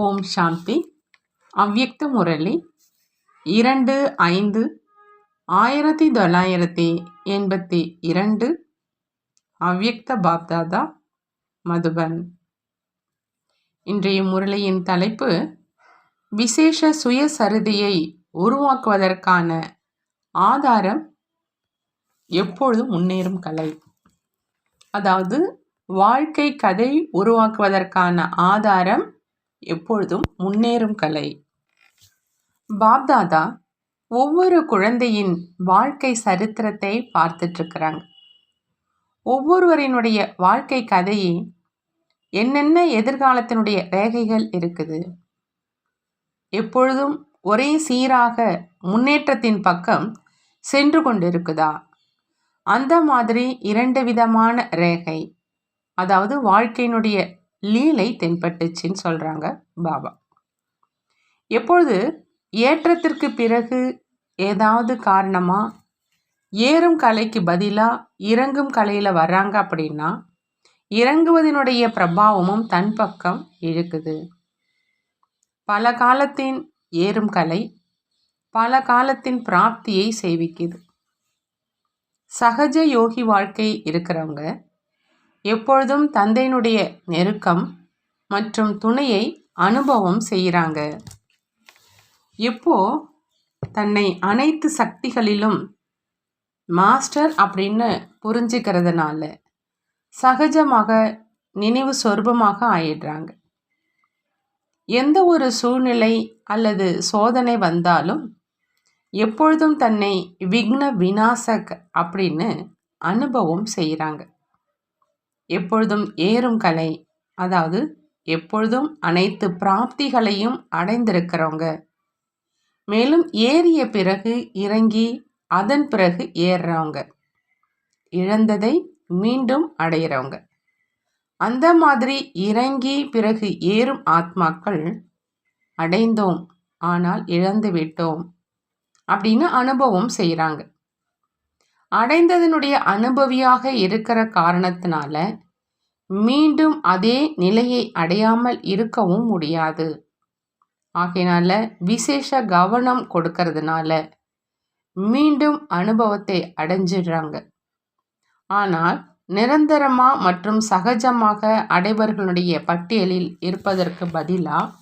ஓம் சாந்தி. அவ்யக்த முரளி 2-5-1982. அவ்யக்த பாப்தாதா, மதுபன். இன்றைய முரளியின் தலைப்பு விசேஷ சுயசரிதையை உருவாக்குவதற்கான ஆதாரம் எப்பொழுதும் முன்னேறும் கலை. அதாவது வாழ்க்கை கதை உருவாக்குவதற்கான ஆதாரம் எப்பொழுதும் முன்னேறும் கலை. பாப்தாதா ஒவ்வொரு குழந்தையின் வாழ்க்கை சரித்திரத்தை பார்த்துட்டு இருக்கிறாங்க. ஒவ்வொருவரினுடைய வாழ்க்கை கதையை என்னென்ன எதிர்காலத்தினுடைய ரேகைகள் இருக்குது, எப்பொழுதும் ஒரே சீராக முன்னேற்றத்தின் பக்கம் சென்று கொண்டிருக்குதா, அந்த மாதிரி 2 விதமான ரேகை, அதாவது வாழ்க்கையினுடைய லீலை தென்பட்டுச்சின்னு சொல்கிறாங்க பாபா. எப்பொழுது ஏற்றத்திற்கு பிறகு ஏதாவது காரணமாக ஏறும் கலைக்கு பதிலாக இறங்கும் கலையில் வர்றாங்க அப்படின்னா, இறங்குவதனுடைய பிரபாவமும் தன் பக்கம் இழுக்குது. பல காலத்தின் ஏறும் கலை பல காலத்தின் பிராப்தியை சேவிக்குது. சகஜ யோகி வாழ்க்கை இருக்கிறவங்க எப்பொழுதும் தந்தையினுடைய நெருக்கம் மற்றும் துணையை அனுபவம் செய்கிறாங்க. எப்போ தன்னை அனைத்து சக்திகளிலும் மாஸ்டர் அப்படின்னு புரிஞ்சுக்கிறதுனால சகஜமாக நினைவு சொர்பமாக ஆயிடுறாங்க. எந்த ஒரு சூழ்நிலை அல்லது சோதனை வந்தாலும் எப்பொழுதும் தன்னை விக்ன விநாசக் அப்படின்னு அனுபவம் செய்கிறாங்க. எப்பொழுதும் ஏறும் கலை, அதாவது எப்பொழுதும் அனைத்து பிராப்திகளையும் அடைந்திருக்கிறவங்க, மேலும் ஏறிய பிறகு இறங்கி அதன் பிறகு ஏறுறவங்க, இழந்ததை மீண்டும் அடையிறவங்க. அந்த மாதிரி இறங்கி பிறகு ஏறும் ஆத்மாக்கள் அடைந்தோம் ஆனால் இழந்து விட்டோம் அப்படின்னு அனுபவம் செய்கிறாங்க. அடைந்ததனுடைய அனுபவியாக இருக்கிற காரணத்தினால மீண்டும் அதே நிலையை அடையாமல் இருக்கவும் முடியாது. ஆகையினால விசேஷ கவனம் கொடுக்கறதுனால மீண்டும் அனுபவத்தை அடைஞ்சிடுறாங்க. ஆனால் நிரந்தரமாக மற்றும் சகஜமாக அடைவர்களுடைய பட்டியலில் இருப்பதற்கு பதிலாக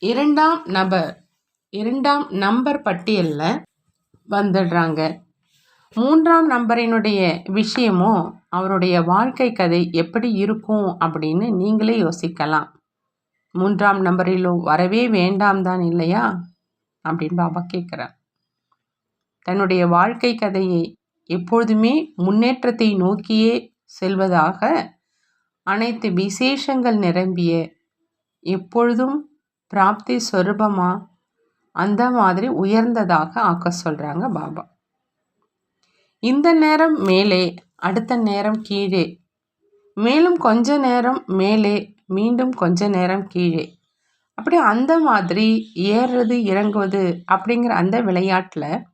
இரண்டாம் நம்பர் பட்டியலில் வந்துடுறாங்க. 3ஆம் நம்பரினுடைய விஷயமோ அவருடைய வாழ்க்கை கதை எப்படி இருக்கும் அப்படின்னு நீங்களே யோசிக்கலாம். 3ஆம் நம்பரிலோ வரவே வேண்டாம் தான் இல்லையா அப்படின்னு பாபா கேட்குறார். தன்னுடைய வாழ்க்கை கதையை எப்பொழுதுமே முன்னேற்றத்தை நோக்கியே செல்வதாக, அனைத்து விசேஷங்கள் நிரம்பிய எப்பொழுதும் பிராப்தி சொரூபமா அந்த மாதிரி உயர்ந்ததாக ஆக்க சொல்கிறாங்க பாபா. இந்த நேரம் மேலே, அடுத்த நேரம் கீழே, மேலும் கொஞ்ச நேரம் மேலே, மீண்டும் கொஞ்ச நேரம் கீழே, அப்படி அந்த மாதிரி ஏறுறது இறங்குவது அப்படிங்கிற அந்த விளையாட்டில்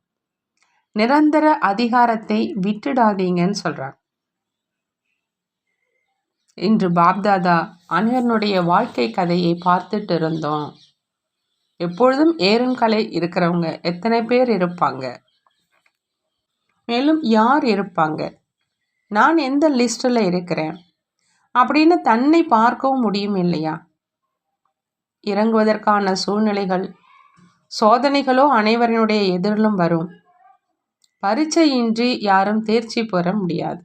நிரந்தர அதிகாரத்தை விட்டுடாதீங்கன்னு சொல்கிறாங்க. இன்று பாப்தாதா அனைவருடைய வாழ்க்கை கதையை பார்த்துட்டு இருந்தோம். எப்பொழுதும் ஏறும் கலை இருக்கிறவங்க எத்தனை பேர் இருப்பாங்க, மேலும் யார் இருப்பாங்க, நான் எந்த லிஸ்ட்டில் இருக்கிறேன் அப்படின்னு தன்னை பார்க்கவும் முடியும் இல்லையா. இறங்குவதற்கான சூழ்நிலைகள் சோதனைகளோ அனைவரினுடைய எதிரிலும் வரும். பரீட்சையின்றி யாரும் தேர்ச்சி பெற முடியாது.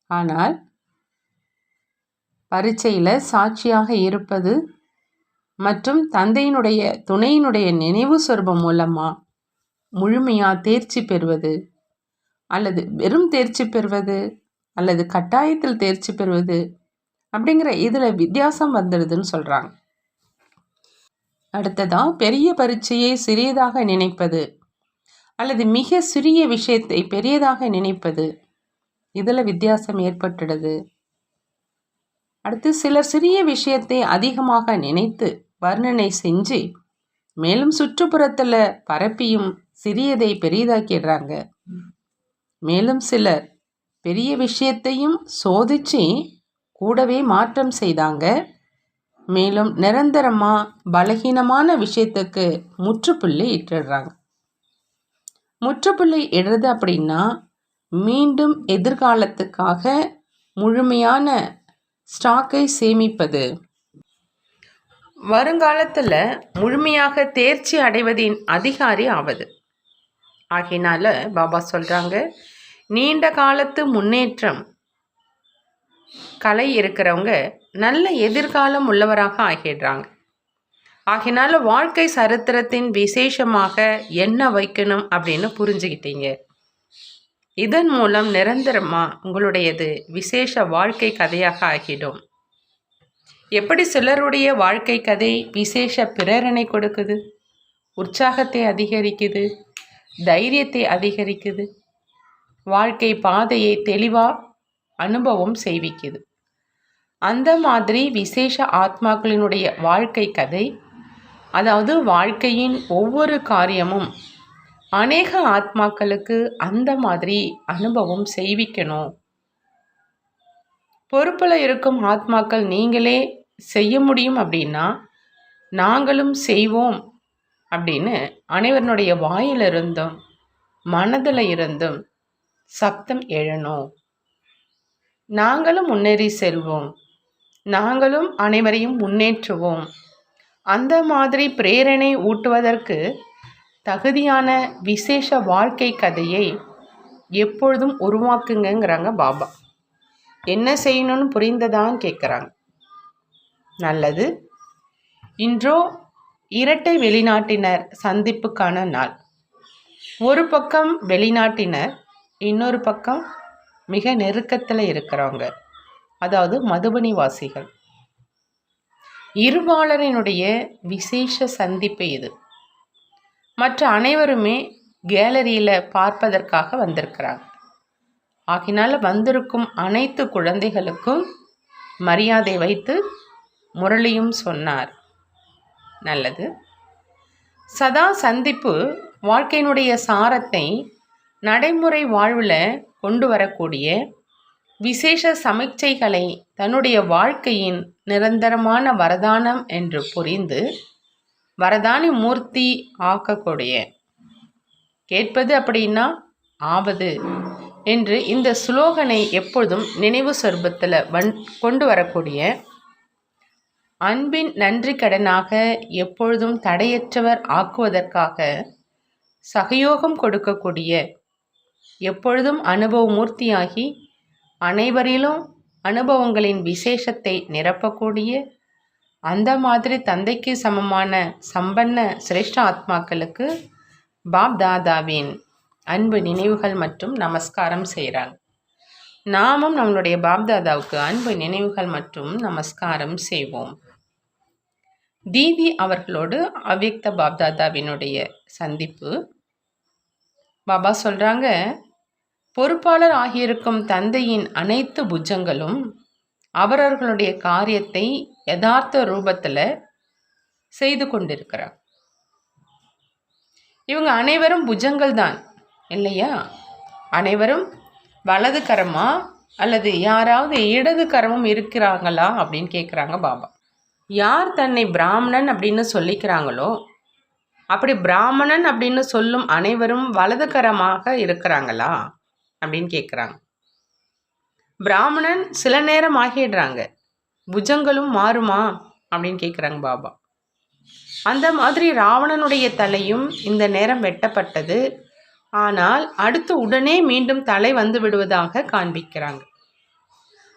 ஆனால் பரீட்சையில் சாட்சியாக இருப்பது மற்றும் தந்தையினுடைய துணையினுடைய நினைவு சொரூபம் மூலமாக முழுமையாக தேர்ச்சி பெறுவது, அல்லது வெறும் தேர்ச்சி பெறுவது, அல்லது கட்டாயத்தில் தேர்ச்சி பெறுவது அப்படிங்கிற இதில் வித்தியாசம் வந்துடுதுன்னு சொல்கிறாங்க. அடுத்ததாக பெரிய பரீட்சையை சிறியதாக நினைப்பது அல்லது மிக சிறிய விஷயத்தை பெரியதாக நினைப்பது, இதில் வித்தியாசம் ஏற்பட்டுடுது. அடுத்து சிலர் சிறிய விஷயத்தை அதிகமாக நினைத்து வர்ணனை செஞ்சு மேலும் சுற்றுப்புறத்தில் பரப்பியும் சிறியதை பெரியதாக்கிடுறாங்க. மேலும் சிலர் பெரிய விஷயத்தையும் சோதிச்சு கூடவே மாற்றம் செய்தாங்க, மேலும் நிரந்தரமாக பலகீனமான விஷயத்துக்கு முற்றுப்புள்ளி இட்டுடுறாங்க. முற்றுப்புள்ளி இடுறது அப்படின்னா மீண்டும் எதிர்காலத்துக்காக முழுமையான ஸ்டாக்கை சேமிப்பது. வருங்காலத்தில் முழுமையாக தேர்ச்சி அடைவதின் அதிகாரி ஆவது. ஆகையினால பாபா சொல்கிறாங்க, நீண்ட காலத்து முன்னேற்றம் கலை இருக்கிறவங்க நல்ல எதிர்காலம் உள்ளவராக ஆகிடுறாங்க. ஆகினால வாழ்க்கை சரித்திரத்தின் விசேஷமாக என்ன வைக்கணும் அப்படின்னு புரிஞ்சுக்கிட்டீங்க. இதன் மூலம் நிரந்தரமாக உங்களுடையது விசேஷ வாழ்க்கை கதையாக ஆகிடும். எப்படி சிலருடைய வாழ்க்கை கதை விசேஷ பிரேரணை கொடுக்குது, உற்சாகத்தை அதிகரிக்குது, தைரியத்தை அதிகரிக்குது, வாழ்க்கை பாதையை தெளிவாக அனுபவம் செய்விக்குது. அந்த மாதிரி விசேஷ ஆத்மாக்களினுடைய வாழ்க்கை கதை, அதாவது வாழ்க்கையின் ஒவ்வொரு காரியமும் அநேக ஆத்மாக்களுக்கு அந்த மாதிரி அனுபவம் செய்விக்கணும். பொறுப்பில் இருக்கும் ஆத்மாக்கள் நீங்களே செய்ய முடியும் அப்படின்னா நாங்களும் செய்வோம் அப்படின்னு அனைவருடைய வாயிலிருந்தும் மனதில் இருந்தும் சப்தம் எழணும். நாங்களும் முன்னேறி செல்வோம், நாங்களும் அனைவரையும் முன்னேற்றுவோம். அந்த மாதிரி பிரேரணை ஊட்டுவதற்கு தகுதியான விசேஷ வாழ்க்கை கதையை எப்பொழுதும் உருவாக்குங்கிறாங்க பாபா. என்ன செய்யணும்னு புரிந்ததான்னு கேட்குறாங்க. நல்லது. இன்றோ இரட்டை வெளிநாட்டினர் சந்திப்புக்கான நாள். ஒரு பக்கம் வெளிநாட்டினர், இன்னொரு பக்கம் மிக நெருக்கத்தில் இருக்கிறவங்க, அதாவது மதுபனி வாசிகள். இருபாலரினுடைய விசேஷ சந்திப்பு இது. மற்ற அனைவருமே கேலரியில் பார்ப்பதற்காக வந்திருக்கிறாங்க. ஆகினால வந்திருக்கும் அனைத்து குழந்தைகளுக்கும் மரியாதை வைத்து முரளியும் சொன்னார். நல்லது. சதா சந்திப்பு வாழ்க்கையினுடைய சாரத்தை நடைமுறை வாழ்வில் கொண்டு வரக்கூடிய விசேஷ சமிக்சைகளை தன்னுடைய வாழ்க்கையின் நிரந்தரமான வரதானம் என்று புரிந்து வரதானி மூர்த்தி ஆக்கக்கூடிய, கேட்பது அப்படின்னா ஆவது என்று இந்த ஸ்லோகனை எப்பொழுதும் நினைவு சொர்பத்தில் கொண்டு வரக்கூடிய, அன்பின் நன்றி கடனாக எப்பொழுதும் தடையற்றவர் ஆக்குவதற்காக சகயோகம் கொடுக்கக்கூடிய, எப்பொழுதும் அனுபவ மூர்த்தியாகி அனைவரிலும் அனுபவங்களின் விசேஷத்தை நிரப்பக்கூடிய அந்த மாதிரி தந்தைக்கு சமமான சம்பன்ன சிரேஷ்ட ஆத்மாக்களுக்கு பாப் தாதாவின் அன்பு நினைவுகள் மற்றும் நமஸ்காரம் செய்கிறாங்க. நாமும் நம்மளுடைய பாப்தாதாவுக்கு அன்பு நினைவுகள் மற்றும் நமஸ்காரம் செய்வோம். தீதி அவர்களோடு அவ்யக்த பாப்தாதாவினுடைய சந்திப்பு. பாபா சொல்கிறாங்க, பொறுப்பாளர் ஆகியிருக்கும் தந்தையின் அனைத்து புஜங்களும் அவரவர்களுடைய காரியத்தை யதார்த்த ரூபத்தில் செய்து கொண்டிருக்கிறார். இவங்க அனைவரும் புஜங்கள் தான் இல்லையா? அனைவரும் வலது கரமா அல்லது யாராவது இடது கரமும் இருக்கிறாங்களா அப்படின்னு கேட்குறாங்க பாபா. யார் தன்னை பிராமணன் அப்படின்னு சொல்லிக்கிறாங்களோ, அப்படி பிராமணன் அப்படின்னு சொல்லும் அனைவரும் வலது கரமாக இருக்கிறாங்களா அப்படின்னு கேட்குறாங்க. பிராமணன் சில நேரம் ஆகிடுறாங்க, புஜங்களும் மாறுமா அப்படின்னு கேட்குறாங்க பாபா. அந்த மாதிரி ராவணனுடைய தலையும் இந்த நேரம் வெட்டப்பட்டது, ஆனால் அடுத்து உடனே மீண்டும் தலை வந்து விடுவதாக காண்பிக்கிறாங்க.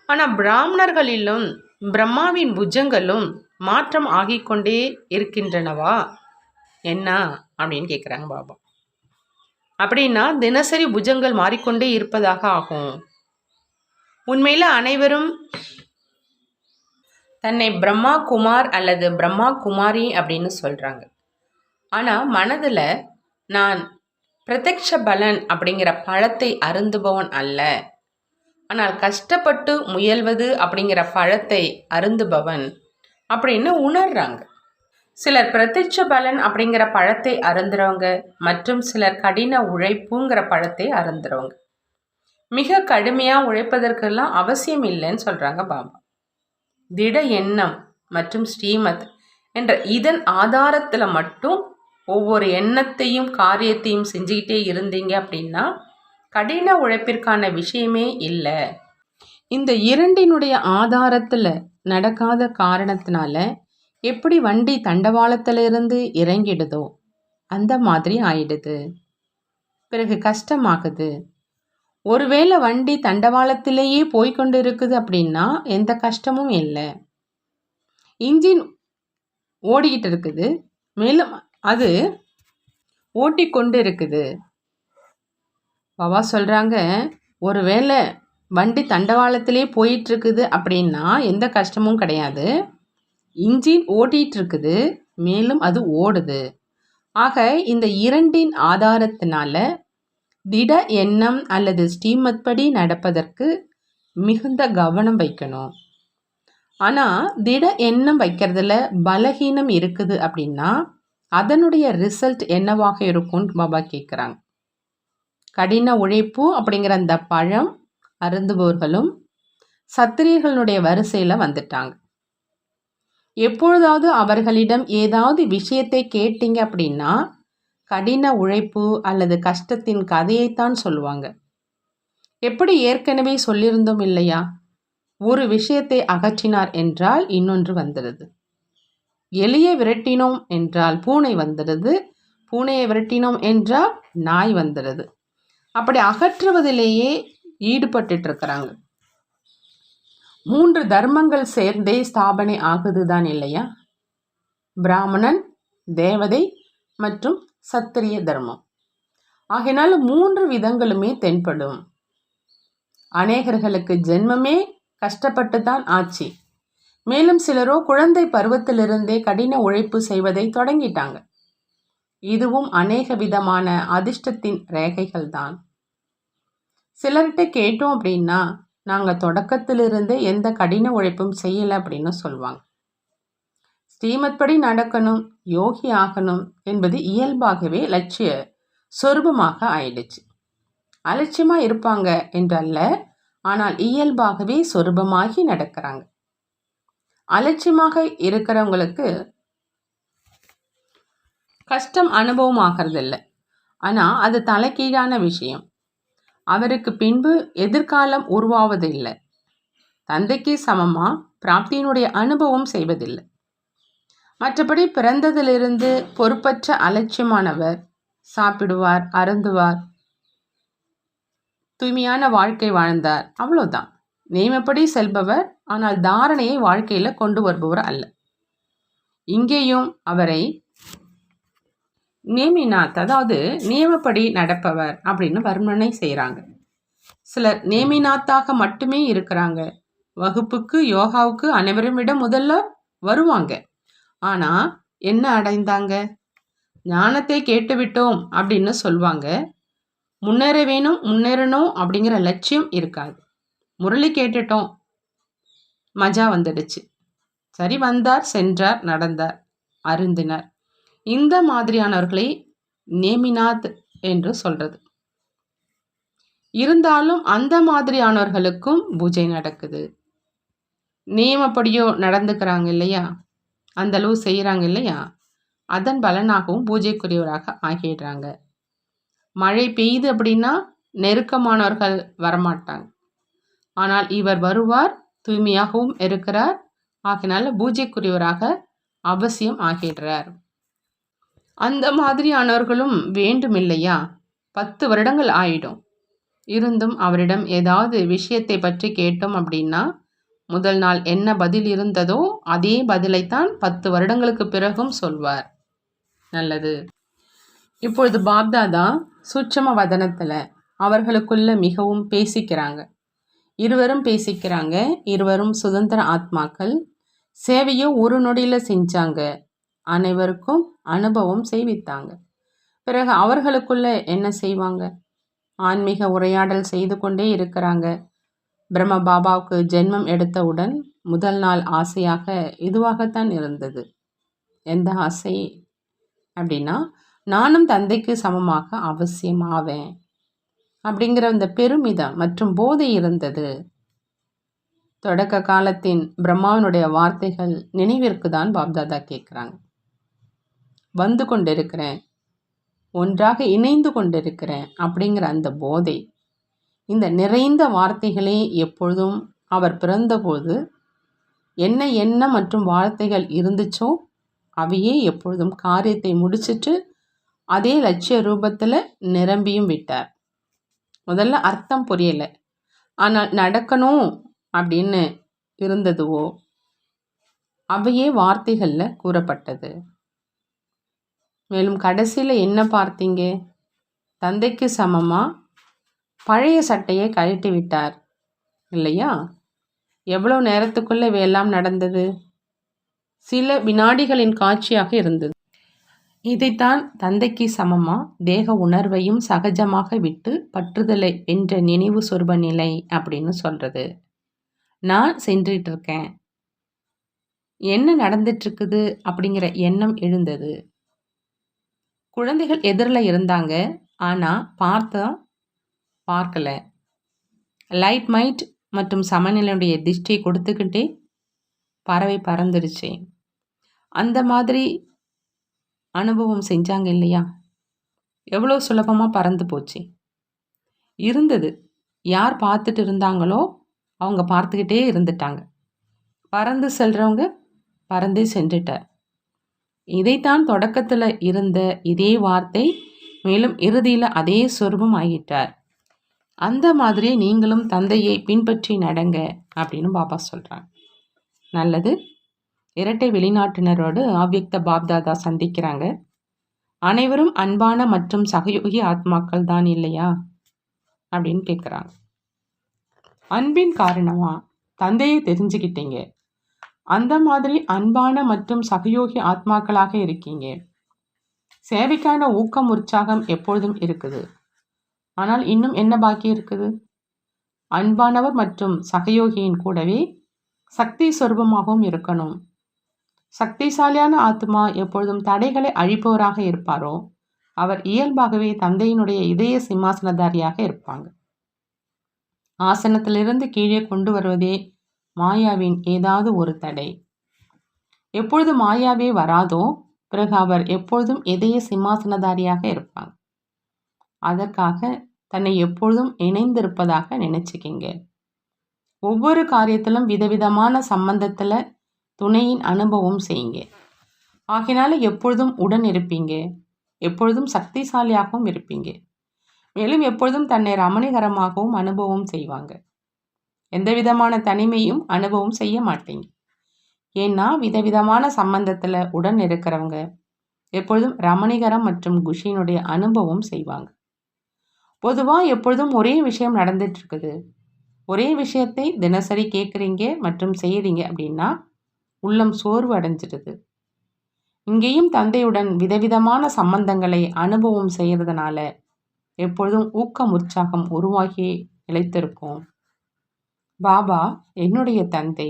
ஆனால் பிராமணர்களிலும் பிரம்மாவின் புஜங்களும் மாற்றம் ஆகிக்கொண்டே இருக்கின்றனவா என்ன அப்படின்னு கேட்குறாங்க பாபா. அப்படின்னா தினசரி புஜங்கள் மாறிக்கொண்டே இருப்பதாக ஆகும். உண்மையில் அனைவரும் தன்னை பிரம்மா குமார் அல்லது பிரம்மா குமாரி அப்படின்னு சொல்கிறாங்க. ஆனால் மனதில் நான் பிரத்யக்ஷ பலன் அப்படிங்கிற பழத்தை அருந்துபவன் அல்ல, ஆனால் கஷ்டப்பட்டு முயல்வது அப்படிங்கிற பழத்தை அருந்துபவன் அப்படின்னு உணர்றாங்க. சிலர் பிரத்யட்ச பலன் அப்படிங்கிற பழத்தை அருந்துறவங்க மற்றும் சிலர் கடின உழைப்புங்கிற பழத்தை அருந்துறவங்க. மிக கடுமையாக உழைப்பதற்கெல்லாம் அவசியம் இல்லைன்னு சொல்கிறாங்க பாபா. திட எண்ணம் மற்றும் ஸ்ரீமத் என்ற இதன் ஆதாரத்தில் மட்டும் ஒவ்வொரு எண்ணத்தையும் காரியத்தையும் செஞ்சுக்கிட்டே இருந்தீங்க அப்படின்னா கடின உழைப்பிற்கான விஷயமே இல்லை. இந்த இரண்டினுடைய ஆதாரத்தில் நடக்காத காரணத்தினால எப்படி வண்டி தண்டவாளத்திலிருந்து இறங்கிடுதோ அந்த மாதிரி ஆயிடுது. பிறகு கஷ்டமாகுது. ஒருவேளை வண்டி தண்டவாளத்திலேயே போய்கொண்டு இருக்குது அப்படின்னா எந்த கஷ்டமும் இல்லை. இன்ஜின் ஓடிக்கிட்டு இருக்குது, மேலும் அது ஓட்டிக்கொண்டு இருக்குது. பாபா சொல்கிறாங்க, ஒருவேளை வண்டி தண்டவாளத்திலே போயிட்டுருக்குது அப்படின்னா எந்த கஷ்டமும் கிடையாது. இன்ஜின் ஓட்டிகிட்ருக்குது, மேலும் அது ஓடுது. ஆக இந்த இரண்டின் ஆதாரத்தினால திட எண்ணம் அல்லது ஸ்ரீமத் படி நடப்பதற்கு மிகுந்த கவனம் வைக்கணும். ஆனால் திட எண்ணம் வைக்கிறதுல பலகீனம் இருக்குது அப்படின்னா அதனுடைய ரிசல்ட் என்னவாக இருக்கும்னு பாபா கேட்குறாங்க. கடின உழைப்பு அப்படிங்கிற அந்த பழம் அருந்துபவர்களும் சத்திரியர்களுடைய வரிசையில் வந்துட்டாங்க. எப்பொழுதாவது அவர்களிடம் ஏதாவது விஷயத்தை கேட்டீங்க அப்படின்னா கடின உழைப்பு அல்லது கஷ்டத்தின் கதையைத்தான் சொல்லுவாங்க. எப்படி ஏற்கனவே சொல்லியிருந்தோம் இல்லையா, ஒரு விஷயத்தை அகற்றினார் என்றால் இன்னொன்று வந்துடுது. எலியை விரட்டினோம் என்றால் பூனை வந்துடுது, பூனையை விரட்டினோம் என்றால் நாய் வந்துடுது. அப்படி அகற்றுவதிலேயே ஈடுபட்டு இருக்கிறாங்க. 3 தர்மங்கள் சேர்ந்தே ஸ்தாபனை ஆகுது தான் இல்லையா, பிராமணன், தேவதை மற்றும் சத்திரிய தர்மம். ஆகையினால 3 விதங்களுமே தென்படும். அநேகர்களுக்கு ஜென்மமே கஷ்டப்பட்டு தான் ஆச்சு. மேலும் சிலரோ குழந்தை பருவத்திலிருந்தே கடின உழைப்பு செய்வதை தொடங்கிட்டாங்க. இதுவும் அநேக விதமான அதிர்ஷ்டத்தின் ரேகைகள் தான். சிலர்கிட்ட கேட்டோம் அப்படின்னா நாங்கள் தொடக்கத்திலிருந்தே எந்த கடின உழைப்பும் செய்யலை அப்படின்னு சொல்லுவாங்க. ஸ்ரீமத் படி நடக்கணும், யோகி ஆகணும் என்பது இயல்பாகவே லட்சிய சொரூபமாக ஆயிடுச்சு. அலட்சியமாக இருப்பாங்க என்றல்ல, ஆனால் இயல்பாகவே சொரூபமாகி நடக்கிறாங்க. அலட்சியமாக இருக்கிறவங்களுக்கு கஷ்டம் அனுபவம் ஆகிறதில்லை, ஆனால் அது தலைகீழான விஷயம். அவருக்கு பின்பு எதிர்காலம் உருவாவதில்லை. தந்தைக்கு சமமாக பிராப்தியினுடைய அனுபவம் செய்வதில்லை. மற்றபடி பிறந்ததிலிருந்து பொறுப்பற்ற அலட்சியமானவர் சாப்பிடுவார், அருந்துவார், தூய்மையான வாழ்க்கை வாழ்ந்தார், அவ்வளோதான். நியமப்படி செல்பவர், ஆனால் தாரணையை வாழ்க்கையில் கொண்டு வருபவர் அல்ல. இங்கேயும் அவரை நேமிநாத், அதாவது நியமப்படி நடப்பவர் அப்படின்னு வர்ணனை செய்கிறாங்க. சிலர் நேமிநாத்தாக மட்டுமே இருக்கிறாங்க. வகுப்புக்கு யோகாவுக்கு அனைவருமிடம் முதல்ல வருவாங்க. ஆனால் என்ன அடைந்தாங்க? ஞானத்தை கேட்டுவிட்டோம் அப்படின்னு சொல்லுவாங்க. முன்னேற வேணும், முன்னேறணும் அப்படிங்கிற லட்சியம் இருக்காது. முரளி கேட்டுட்டோம், மஜா வந்துடுச்சு, சரி, வந்தார், சென்றார், நடந்தார், அருந்தினார். இந்த மாதிரியானவர்களை நேமிநாத் என்று சொல்றது. இருந்தாலும் அந்த மாதிரியானவர்களுக்கும் பூஜை நடக்குது. நியமப்படியோ நடந்துக்கிறாங்க இல்லையா, அந்த அளவு செய்கிறாங்க இல்லையா, அதன் பலனாகவும் பூஜைக்குரியவராக ஆகிடுறாங்க. மழை பெய்யுது அப்படின்னா நெருக்கமானவர்கள் வரமாட்டாங்க. ஆனால் இவர் வருவார், தூய்மையாகவும் இருக்கிறார், ஆகினால பூஜைக்குரியவராக அவசியம் ஆகிடுறார். அந்த மாதிரியானவர்களும் வேண்டும் இல்லையா, 10 வருடங்கள் ஆயிடும். இருந்தும் அவரிடம் ஏதாவது விஷயத்தை பற்றி கேட்டோம் அப்படின்னா முதல் நாள் என்ன பதில் இருந்ததோ அதே பதிலைத்தான் 10 வருடங்களுக்கு பிறகும் சொல்வார். நல்லது. இப்பொழுது பாப்தாதா சூட்சம வதனத்தில் அவர்களுக்குள்ள மிகவும் பேசிக்கிறாங்க. இருவரும் பேசிக்கிறாங்க. இருவரும் சுதந்திர ஆத்மாக்கள். சேவையோ ஒரு நொடியில் செஞ்சாங்க. அனைவருக்கும் அனுபவம் செய்வித்தாங்க. பிறகு அவர்களுக்குள்ள என்ன செய்வாங்க? ஆன்மீக உரையாடல் செய்து கொண்டே இருக்கிறாங்க. பிரம்ம பாபாவுக்கு ஜென்மம் எடுத்தவுடன் முதல் நாள் ஆசையாக இதுவாகத்தான் இருந்தது. எந்த ஆசை அப்படின்னா, நானும் தந்தைக்கு சமமாக அவசியம் ஆவேன் அப்படிங்கிற அந்த பெருமிதம் மற்றும் போதை இருந்தது. தொடக்க காலத்தின் பிரம்மாவினுடைய வார்த்தைகள் நினைவிற்கு தான் பாப்தாதா கேட்குறாங்க. வந்து கொண்டிருக்கிறேன், ஒன்றாக இணைந்து கொண்டிருக்கிறேன் அப்படிங்கிற அந்த போதை, இந்த நிறைந்த வார்த்தைகளே எப்பொழுதும் அவர் பிறந்தபோது என்ன எண்ணம் மற்றும் வார்த்தைகள் இருந்துச்சோ அவையே எப்பொழுதும் காரியத்தை முடிச்சிட்டு அதே லட்சிய ரூபத்தில் நிரம்பியும் விட்டார். முதல்ல அர்த்தம் புரியலை, ஆனால் நடக்கணும் அப்படின்னு இருந்ததுவோ அவையே வார்த்தைகளில் கூறப்பட்டது. மேலும் கடைசியில் என்ன பார்த்தீங்க? தந்தைக்கு சமமாக பழைய சட்டையை கழட்டி விட்டார் இல்லையா? எவ்வளோ நேரத்துக்குள்ளே இவையெல்லாம் நடந்தது? சில வினாடிகளின் காட்சியாக இருந்தது. இதைத்தான் தந்தைக்கு சமமாக தேக உணர்வையும் சகஜமாக விட்டு பற்றுதலை என்ற நினைவு சொர்ப நிலை அப்படின்னு சொல்கிறது. நான் சென்றுட்டு இருக்கேன், என்ன நடந்துட்டுருக்குது அப்படிங்கிற எண்ணம் எழுந்தது. குழந்தைகள் எதிரில் இருந்தாங்க, ஆனால் பார்க்கல. லைட் மைட் மற்றும் சமநிலையுடைய திஷ்டியை கொடுத்துக்கிட்டே பறவை பறந்துருச்சு. அந்த மாதிரி அனுபவம் செஞ்சாங்க இல்லையா? எவ்வளோ சுலபமாக பறந்து போச்சு இருந்தது. யார் பார்த்துட்டு இருந்தாங்களோ அவங்க பார்த்துக்கிட்டே இருந்துட்டாங்க. பறந்து செல்றவங்க பறந்தே சென்றுட்டார். இதைத்தான் தொடக்கத்தில் இருந்த இதே வார்த்தை மேலும் இறுதியில் அதே சொரூபம் ஆகிட்டார். அந்த மாதிரி நீங்களும் தந்தையை பின்பற்றி நடங்க அப்படின்னு பாபா சொல்கிறாங்க. நல்லது. இரட்டை வெளிநாட்டினரோடு அவ்யக்த பாப்தாதா சந்திக்கிறாங்க. அனைவரும் அன்பான மற்றும் சகயோகி ஆத்மாக்கள் தான் இல்லையா அப்படின்னு கேட்குறாங்க. அன்பின் காரணமாக தந்தையை தெரிஞ்சுக்கிட்டீங்க, அந்த மாதிரி அன்பான மற்றும் சகயோகி ஆத்மாக்களாக இருக்கீங்க. சேவைக்கான ஊக்கம் உற்சாகம் எப்பொழுதும் இருக்குது. ஆனால் இன்னும் என்ன பாக்கி இருக்குது? அன்பானவர் மற்றும் சகயோகியின் கூடவே சக்தி சொரூபமாகவும் இருக்கணும். சக்திசாலியான ஆத்மா எப்பொழுதும் தடைகளை அழிப்பவராக இருப்பாரோ அவர் இயல்பாகவே தந்தையினுடைய இதய சிம்மாசனதாரியாக இருப்பாங்க. ஆசனத்திலிருந்து கீழே கொண்டு வருவதே மாயாவின் ஏதாவது ஒரு தடை. எப்பொழுது மாயாவே வராதோ பிறகு அவர் எப்பொழுதும் இதய சிம்மாசனதாரியாக இருப்பாங்க. அதற்காக தன்னை எப்பொழுதும் இணைந்திருப்பதாக நினைச்சுக்கிங்க. ஒவ்வொரு காரியத்திலும் விதவிதமான சம்பந்தத்தில் துணையின் அனுபவம் செய்யுங்க. ஆகினால எப்பொழுதும் உடன் இருப்பீங்க, எப்பொழுதும் சக்திசாலியாகவும் இருப்பீங்க. மேலும் எப்பொழுதும் தன்னை ரமணிகரமாகவும் அனுபவம் செய்வாங்க. எந்த விதமான தனிமையும் அனுபவம் செய்ய மாட்டீங்க. ஏன்னா விதவிதமான சம்பந்தத்தில் உடன் இருக்கிறவங்க எப்பொழுதும் ரமணிகரம் மற்றும் குஷியினுடைய அனுபவம் செய்வாங்க. பொதுவாக எப்பொழுதும் ஒரே விஷயம் நடந்துட்டு இருக்குது, ஒரே விஷயத்தை தினசரி கேட்குறீங்க மற்றும் செய்கிறீங்க அப்படின்னா உள்ளம் சோர்வு அடைஞ்சிடுது. இங்கேயும் தந்தையுடன் விதவிதமான சம்பந்தங்களை அனுபவம் செய்கிறதுனால எப்பொழுதும் ஊக்கம் உற்சாகம் உருவாகி நிலைத்திருக்கும். பாபா என்னுடைய தந்தை,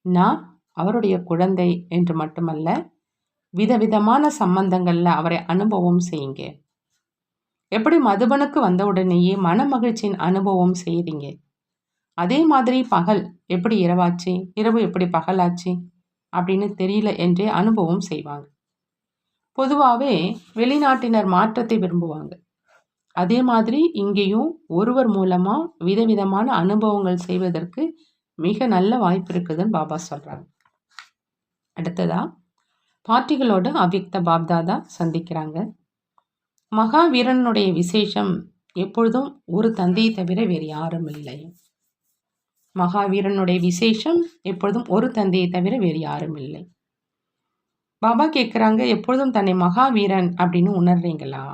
நான் அவருடைய குழந்தை என்று மட்டுமல்ல, விதவிதமான சம்பந்தங்களில் அவரை அனுபவம் செய்யுங்க. எப்படி மதுபனுக்கு வந்தவுடனேயே மன மகிழ்ச்சியின் அனுபவம் செய்கிறீங்க, அதே மாதிரி பகல் எப்படி இரவாச்சு, இரவு எப்படி பகலாச்சு அப்படின்னு தெரியல என்றே அனுபவம் செய்வாங்க. பொதுவாகவே வெளிநாட்டினர் மாற்றத்தை விரும்புவாங்க. அதே மாதிரி இங்கேயும் ஒருவர் மூலமாக விதவிதமான அனுபவங்கள் செய்வதற்கு மிக நல்ல வாய்ப்பு இருக்குதுன்னு பாபா சொல்கிறாங்க. அடுத்ததா பாட்டிகளோடு அவ்யக்த பாப்தாதா சந்திக்கிறாங்க. மகாவீரனுடைய விசேஷம் எப்பொழுதும் ஒரு தந்தையை தவிர வேறு யாரும் இல்லை. மகாவீரனுடைய விசேஷம் எப்பொழுதும் ஒரு தந்தையை தவிர வேறு யாரும் இல்லை. பாபா கேட்குறாங்க, எப்பொழுதும் தன்னை மகாவீரன் அப்படின்னு உணர்றீங்களா?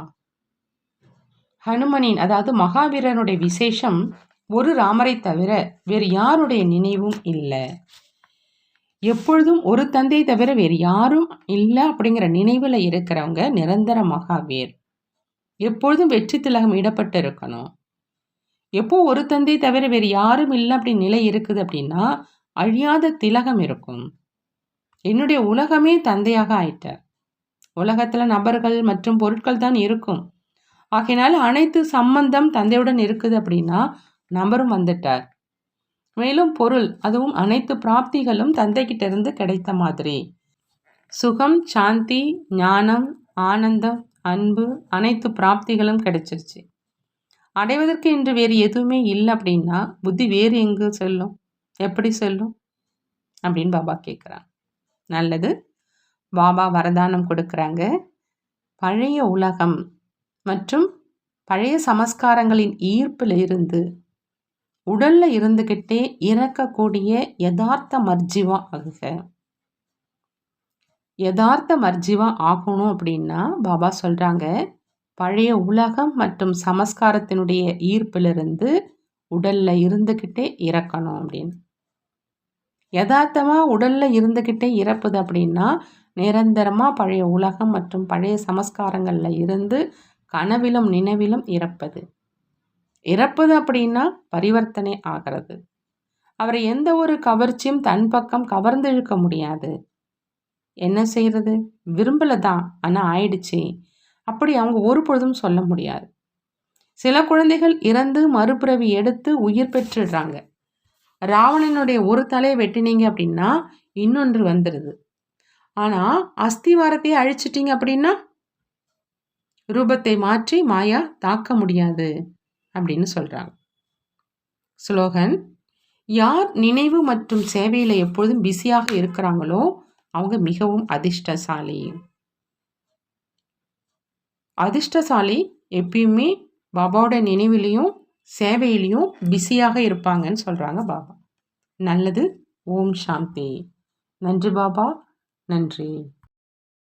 ஹனுமனின் அதாவது மகாவீரனுடைய விசேஷம் ஒரு ராமரை தவிர வேறு யாருடைய நினைவும் இல்லை. எப்பொழுதும் ஒரு தந்தையை தவிர வேறு யாரும் இல்லை அப்படிங்கிற நினைவில் இருக்கிறவங்க நிரந்தர மகாவீர். எப்பொழுதும் வெற்றி திலகம் இடப்பட்டு இருக்கணும். எப்போ ஒரு தந்தை தவிர வேறு யாரும் இல்லை அப்படி நிலை இருக்குது அப்படின்னா அழியாத திலகம் இருக்கும். என்னுடைய உலகமே தந்தையாக ஆயிட்டார். உலகத்தில் நபர்கள் மற்றும் பொருட்கள் தான் இருக்கும். ஆகையினால அனைத்து சம்பந்தம் தந்தையுடன் இருக்குது அப்படின்னா நபரும் வந்துட்டார். மேலும் பொருள், அதுவும் அனைத்து பிராப்திகளும் தந்தைகிட்ட இருந்து கிடைத்த மாதிரி. சுகம், சாந்தி, ஞானம், ஆனந்தம், அன்பு, அனைத்து பிராப்திகளும் கிடைச்சிருச்சு. அடைவதற்கு இன்று வேறு எதுவுமே இல்லை அப்படின்னா புத்தி வேறு எங்கு செல்லும், எப்படி செல்லும் அப்படின்னு பாபா கேட்குறாங்க. நல்லது. பாபா வரதானம் கொடுக்குறாங்க. பழைய உலகம் மற்றும் பழைய சமஸ்காரங்களின் ஈர்ப்பில் இருந்து உடல்ல இருந்துக்கிட்டே இறக்கக்கூடிய யதார்த்த மர்ஜிவா ஆகுக. யதார்த்த மர்ஜிவா ஆகணும் அப்படின்னா பாபா சொல்றாங்க, பழைய உலகம் மற்றும் சமஸ்காரத்தினுடைய ஈர்ப்பிலிருந்து உடல்ல இருந்துக்கிட்டே இறக்கணும் அப்படின்னு. யதார்த்தமா உடல்ல இருந்துக்கிட்டே இறப்புது அப்படின்னா நிரந்தரமா பழைய உலகம் மற்றும் பழைய சமஸ்காரங்கள்ல இருந்து கனவிலும் நினைவிலும் இறப்பது. இறப்பது அப்படின்னா பரிவர்த்தனை ஆகிறது. அவரை எந்த ஒரு கவர்ச்சியும் தன் பக்கம் கவர்ந்து இழுக்க முடியாது. என்ன செய்யறது, விரும்பல தான், ஆனால் ஆயிடுச்சு அப்படி அவங்க ஒரு பொழுதும் சொல்ல முடியாது. சில குழந்தைகள் இறந்து மறுபிறவி எடுத்து உயிர் பெற்றுடுறாங்க. ராவணனுடைய ஒரு தலையை வெட்டினீங்க அப்படின்னா இன்னொன்று வந்துடுது. ஆனால் அஸ்திவாரத்தையே அழிச்சிட்டிங்க அப்படின்னா ரூபத்தை மாற்றி மாயா தாக்க முடியாது அப்படின்னு சொல்கிறாங்க. ஸ்லோகன்: யார் நினைவு மற்றும் சேவையில் எப்பொழுதும் பிஸியாக இருக்கிறாங்களோ அவங்க மிகவும் அதிர்ஷ்டசாலி. அதிர்ஷ்டசாலி எப்பயுமே பாபாவோட நினைவிலையும் சேவையிலையும் பிஸியாக இருப்பாங்கன்னு சொல்கிறாங்க பாபா. நல்லது. ஓம் சாந்தி. நன்றி பாபா, நன்றி.